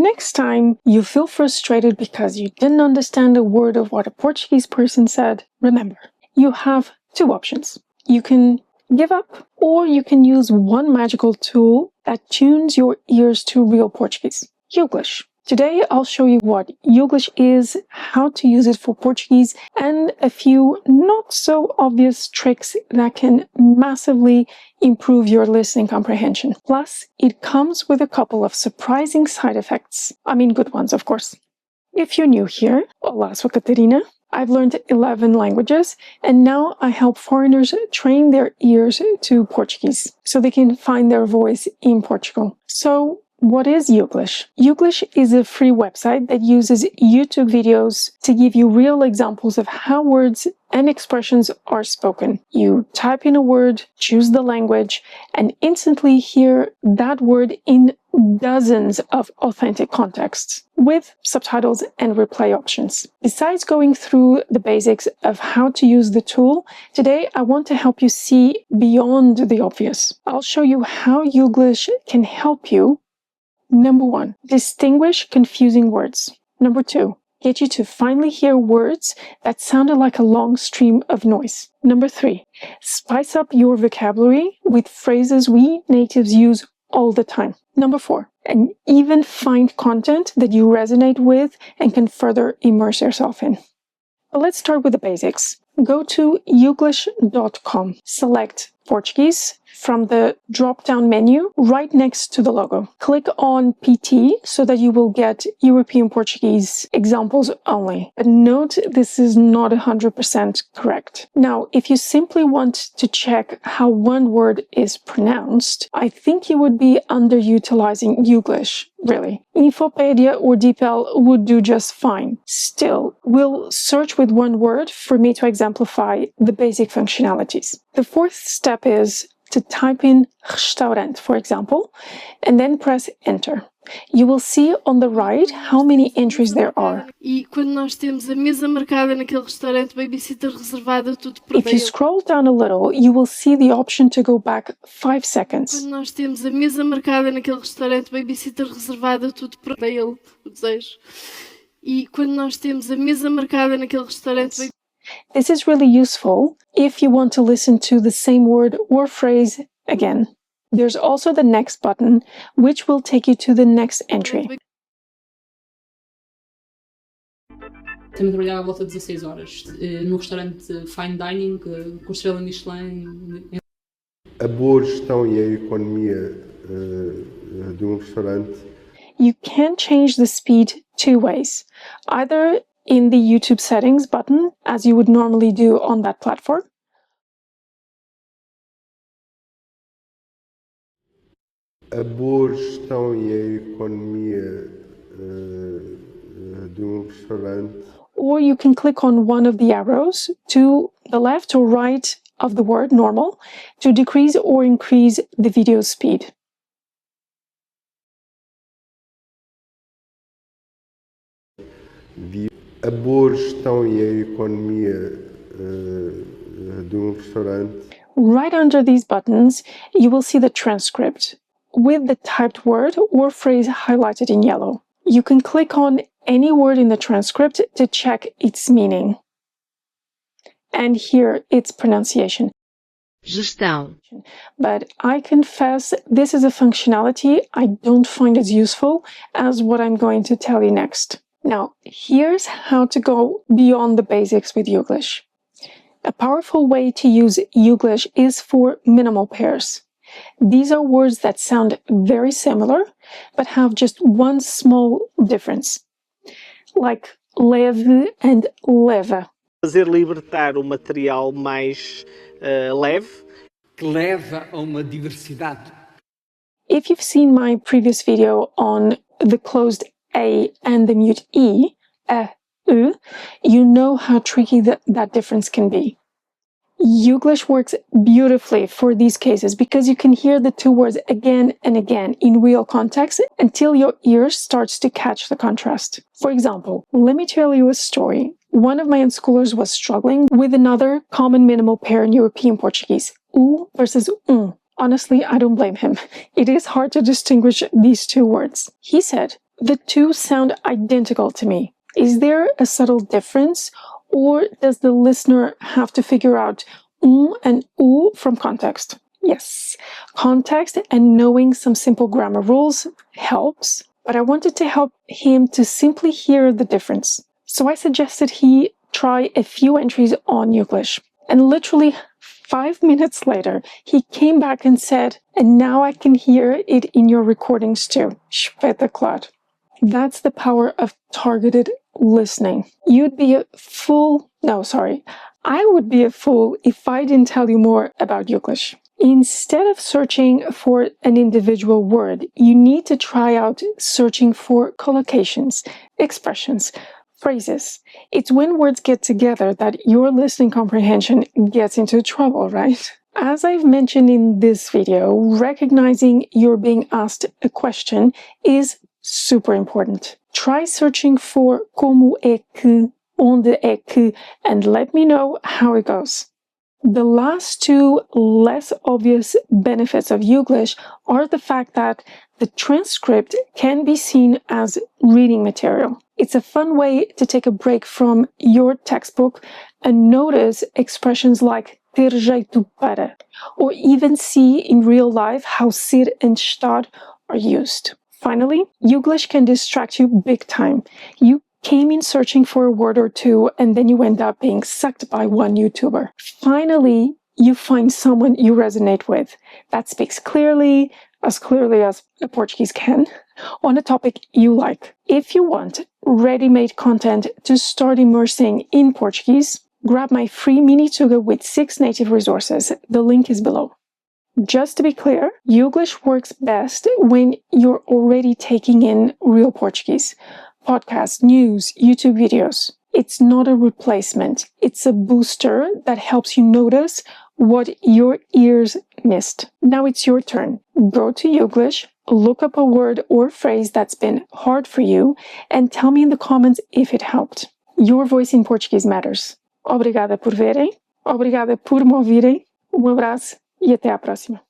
next time you feel frustrated because you didn't understand a word of what a Portuguese person said, remember, you have two options. You can give up, or you can use one magical tool that tunes your ears to real Portuguese, Youglish. Today, I'll show you what Youglish is, how to use it for Portuguese, and a few not so obvious tricks that can massively improve your listening comprehension. Plus, it comes with a couple of surprising side effects. I mean, good ones, of course. If you're new here, olá, sou Catarina. I've learned 11 languages, and now I help foreigners train their ears to Portuguese so they can find their voice in Portugal. So, what is Youglish? Youglish is a free website that uses YouTube videos to give you real examples of how words and expressions are spoken. You type in a word, choose the language, and instantly hear that word in dozens of authentic contexts, with subtitles and replay options. Besides going through the basics of how to use the tool, today I want to help you see beyond the obvious. I'll show you how Youglish can help you. Number 1, distinguish confusing words. Number 2, get you to finally hear words that sounded like a long stream of noise. Number 3, spice up your vocabulary with phrases we natives use all the time. Number 4, and even find content that you resonate with and can further immerse yourself in. But let's start with the basics. Go to youglish.com, select Portuguese from the drop-down menu right next to the logo. Click on PT so that you will get European Portuguese examples only. But note, this is not 100% correct. Now, if you simply want to check how one word is pronounced, I think you would be underutilizing Youglish, really. Infopedia or DeepL would do just fine. Still, we'll search with one word for me to exemplify the basic functionalities. The fourth step is to type in restaurant, for example, and then press enter. You will see on the right how many entries there are. E quando nós temos a mesa marcada naquele restaurante, babysitter reservada, tudo por If you scroll down a little, you will see the option to go back 5 seconds. Quando nós temos a mesa marcada naquele restaurante, babysitter reservada, tudo por ele, o desejo. E quando nós temos a mesa marcada naquele restaurante, this is really useful if you want to listen to the same word or phrase again. There's also the next button, which will take you to the next entry. Também trabalhava à volta de 16 horas, no restaurante Fine Dining, com estrela Michelin. A boa gestão e a economia de restaurante. You can change the speed two ways. Either in the YouTube settings button, as you would normally do on that platform. A boa gestão e a economia de restaurante. Or you can click on one of the arrows to the left or right of the word normal to decrease or increase the video speed. A boa gestão e a economia de restaurante. Right under these buttons, you will see the transcript with the typed word or phrase highlighted in yellow. You can click on any word in the transcript to check its meaning and hear its pronunciation. Gestão. But I confess this is a functionality I don't find as useful as what I'm going to tell you next. Now, here's how to go beyond the basics with Youglish. A powerful way to use Youglish is for minimal pairs. These are words that sound very similar, but have just one small difference, like leve and leva. Fazer libertar o material mais leve, que leva a uma diversidade. If you've seen my previous video on the closed A and the mute E, U, you know how tricky that difference can be. Youglish works beautifully for these cases because you can hear the two words again and again in real context until your ear starts to catch the contrast. For example, let me tell you a story. One of my unschoolers was struggling with another common minimal pair in European Portuguese, U versus Honestly, I don't blame him. It is hard to distinguish these two words. He said, the two sound identical to me. Is there a subtle difference, or does the listener have to figure out and u from context? Yes, context and knowing some simple grammar rules helps, but I wanted to help him to simply hear the difference. So I suggested he try a few entries on Youglish. And literally 5 minutes later, he came back and said, and now I can hear it in your recordings too. Spectacular. That's the power of targeted listening. You'd be a fool. No, sorry. I would be a fool if I didn't tell you more about Youglish. Instead of searching for an individual word, you need to try out searching for collocations, expressions, phrases. It's when words get together that your listening comprehension gets into trouble, right? As I've mentioned in this video, recognizing you're being asked a question is super important. Try searching for como é que, onde é que, and let me know how it goes. The last two less obvious benefits of Youglish are the fact that the transcript can be seen as reading material. It's a fun way to take a break from your textbook and notice expressions like ter jeito para, or even see in real life how ser and estar are used. Finally, Youglish can distract you big time. You came in searching for a word or two, and then you end up being sucked by one YouTuber. Finally, you find someone you resonate with that speaks clearly as a Portuguese can, on a topic you like. If you want ready-made content to start immersing in Portuguese, grab my free mini tuga with 6 native resources. The link is below. Just to be clear, Youglish works best when you're already taking in real Portuguese. Podcasts, news, YouTube videos. It's not a replacement. It's a booster that helps you notice what your ears missed. Now it's your turn. Go to Youglish, look up a word or phrase that's been hard for you, and tell me in the comments if it helped. Your voice in Portuguese matters. Obrigada por verem. Obrigada por me ouvirem. Um abraço e até à próxima.